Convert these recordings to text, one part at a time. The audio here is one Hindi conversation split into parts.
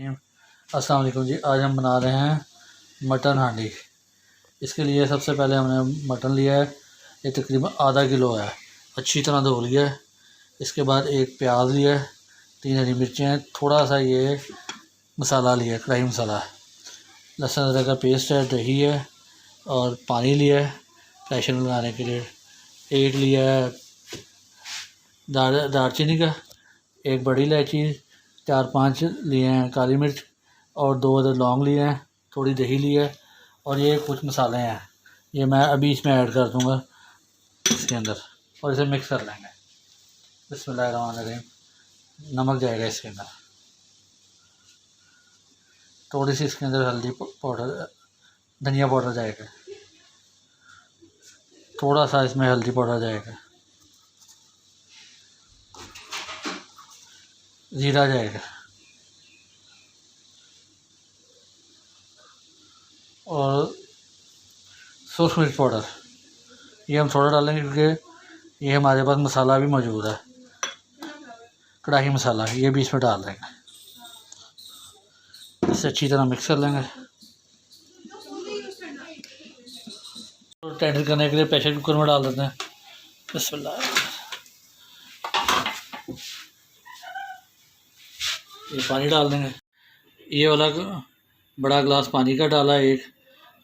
अस्सलाम वालेकुम जी। आज हम बना रहे हैं मटन हांडी। इसके लिए सबसे पहले हमने मटन लिया है, ये तकरीबन आधा किलो है, अच्छी तरह धो लिया है। इसके बाद एक प्याज लिया है, 3 हरी मिर्चें हैं, थोड़ा सा ये मसाला लिया है, कढ़ाई मसाला, लहसुन अदरक का पेस्ट है, दही है और पानी लिया है रायशन बनाने के लिए। एक लिया है दालचीनी का, एक बड़ी इलायची, 4-5 लिए हैं काली मिर्च और 2 अदर लौंग लिए हैं, थोड़ी दही ली है और ये कुछ मसाले हैं, ये मैं अभी इसमें ऐड कर दूंगा इसके अंदर और इसे मिक्स कर लेंगे। बिस्मिल्लाहिर्रहमानिर्रहीम। नमक जाएगा इसके अंदर, थोड़ी सी इसके अंदर हल्दी पाउडर, धनिया पाउडर जाएगा, थोड़ा सा इसमें हल्दी पाउडर जाएगा, ज़ीरा जाएगा और सूरख मिर्च पाउडर। ये हम थोड़ा डालेंगे क्योंकि ये हमारे पास मसाला भी मौजूद है, कढ़ाई मसाला, ये भी इसमें डाल देंगे। इसे अच्छी तरह मिक्स कर लेंगे। तो टेंडर करने के लिए प्रेशर कुकर में डाल देते हैं। बिस्मिल्लाह। ये पानी डाल देंगे, ये वाला बड़ा गिलास पानी का डाला एक।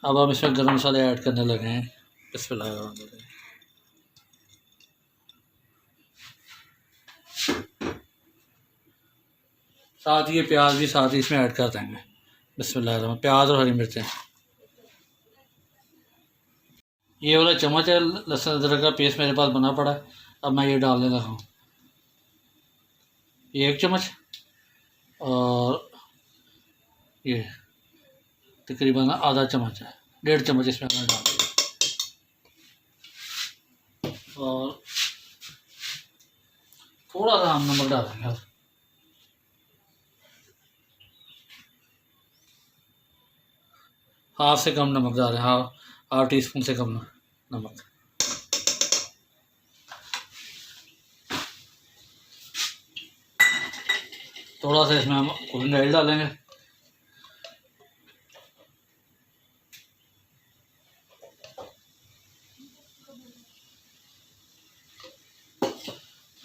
अब हम इसमें गरम मसाले ऐड करने लगे हैं। बिस्मिल्लाह। साथ ये प्याज भी साथ ही इसमें ऐड कर देंगे। बिस्मिल्लाह। प्याज और हरी मिर्चें, ये वाला चम्मच है लहसुन अदरक का पेस्ट मेरे पास बना पड़ा है, अब मैं ये डालने लगा हूँ। ये 1 चम्मच और ये तकरीबन आधा चम्मच है, 1.5 चम्मच इसमें मैं डाल दिया और थोड़ा सा हम नमक डालेंगे, हाफ से कम नमक डालें, हाफ टीस्पून से कम नमक। थोड़ा सा इसमें हम कुकिंग ऑयल डालेंगे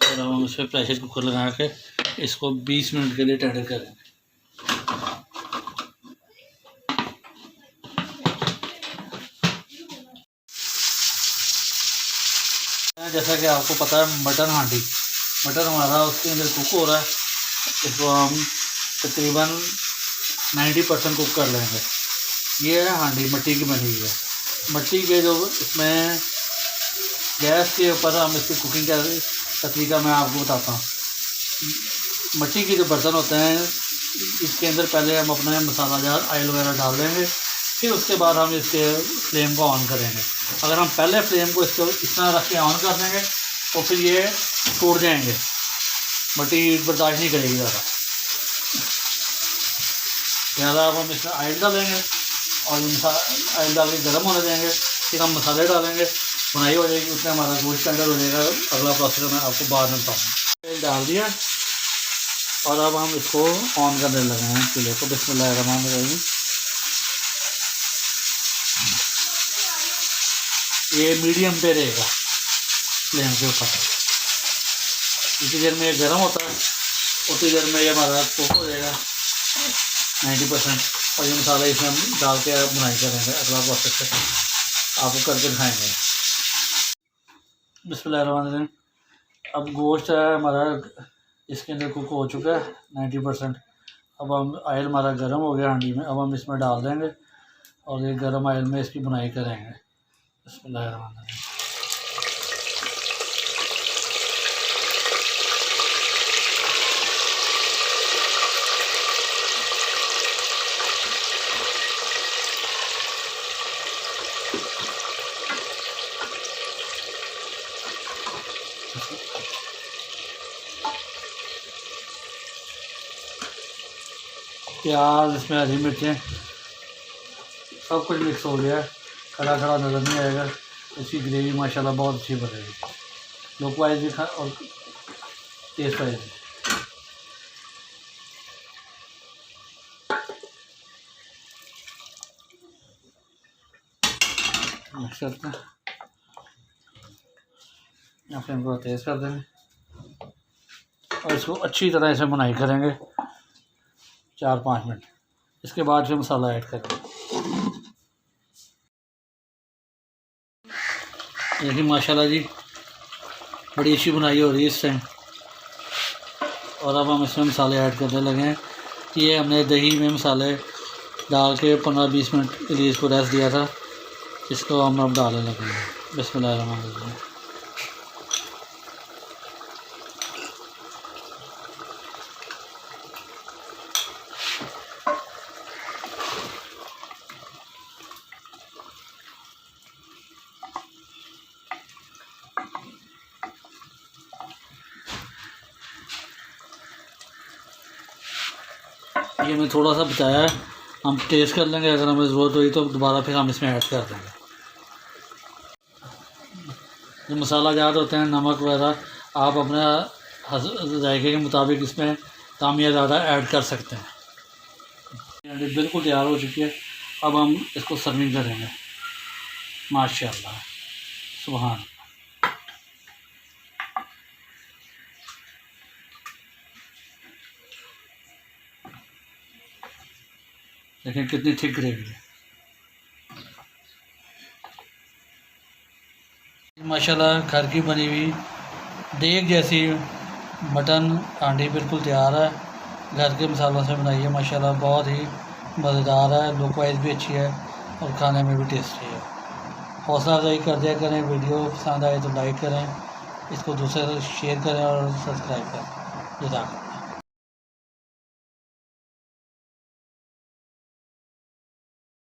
और हम इस पर प्रेशर कुकर लगा के इसको 20 मिनट के लिए टेंडर करेंगे। जैसा कि आपको पता है मटन हांडी, मटन हमारा उसके अंदर कुक हो रहा है, इसको हम तकरीबन 90% कुक कर लेंगे। ये है हांडी, मिट्टी की बनी हुई है। मिट्टी के जो इसमें गैस के ऊपर हम इसकी कुकिंग का तरीका मैं आपको बताता हूँ। मिट्टी के जो बर्तन होते हैं इसके अंदर पहले हम अपना मसाला जार ऑयल वगैरह डाल देंगे, फिर उसके बाद हम इसके फ्लेम को ऑन करेंगे। अगर हम पहले फ्लेम को इसको इस तरह रख के ऑन कर देंगे तो फिर ये टूट जाएंगे, मिट्टी बर्दाश्त नहीं करेगी ज़्यादा। लिहाजा अब हम इसमें ऑयल डालेंगे और ऑयल डाल के गर्म होने देंगे, फिर हम मसाले डालेंगे, बुनाई हो जाएगी, उसमें हमारा गोश्त टेंडर हो जाएगा। अगला प्रोसेस मैं आपको बाद में बताऊँगा। तेल डाल दिया और अब हम इसको ऑन करने लगे हैं चूल्हे को। बिस्मिल्लाहिर्रहमानिर्रहीम। ये मीडियम पे रहेगा फ्लेम के ऊपर। जितनी देर में ये गर्म होता है उतनी देर में ये हमारा कुक हो जाएगा 90%, और ये मसाला इसमें हम डाल के बुनाई करेंगे। अगला प्रोसेस आपको करके दिखाएंगे। बिस्मिल्लाहिर्रहमानिर्रहीम। अब गोश्त है हमारा इसके अंदर कुक हो चुका है 90%। अब हम ऑयल हमारा गर्म हो गया हांडी में, अब हम इसमें डाल देंगे और ये गर्म ऑयल में इसकी बुनाई करेंगे। बिस्मिल्लाहिर्रहमानिर्रहीम। प्याज, इसमें हरी मिर्चें, सब कुछ मिक्स हो गया है, खड़ा खड़ा नज़र नहीं आएगा। इसकी ग्रेवी माशाल्लाह बहुत अच्छी बनेगी, लुक वाइज भी और टेस्ट वाइज भी। मिक्स करते हैं। या फिर इनको तेज़ कर देंगे और इसको अच्छी तरह से बुनाई करेंगे 4-5 मिनट। इसके बाद फिर मसाला ऐड करेंगे। देखिए माशाल्लाह जी बड़ी अच्छी बुनाई हो रही है इस टाइम। और अब हम इसमें मसाले ऐड करने लगे हैं। ये हमने दही में मसाले डाल के 15-20 मिनट के लिए इसको रेस्ट दिया था। इसको हम अब डालने लगे हैं। बिस्मिल्लाहिर्रहमानिर्रहीम। ये मैं थोड़ा सा बचाया है, हम टेस्ट कर लेंगे। अगर हमें ज़रूरत हुई तो दोबारा फिर हम इसमें ऐड कर देंगे। जो मसाला ज़्यादा होते हैं, नमक वगैरह, आप अपने जायके के मुताबिक इसमें कम या ज़्यादा ऐड कर सकते हैं। बिल्कुल तैयार हो चुकी है। अब हम इसको सर्विंग करेंगे। माशाल्लाह, सुभान। देखें कितनी थिक ग्रेवी है। माशाल्लाह घर की बनी हुई देग जैसी मटन हांडी बिल्कुल तैयार है। घर के मसालों से बनाई है। माशाल्लाह बहुत ही मज़ेदार है, लुक वाइज भी अच्छी है और खाने में भी टेस्टी है। हौसला अफजाई कर दिया करें। वीडियो पसंद आए तो लाइक करें, इसको दूसरे से शेयर करें और सब्सक्राइब करें। जज़ाकल्लाह।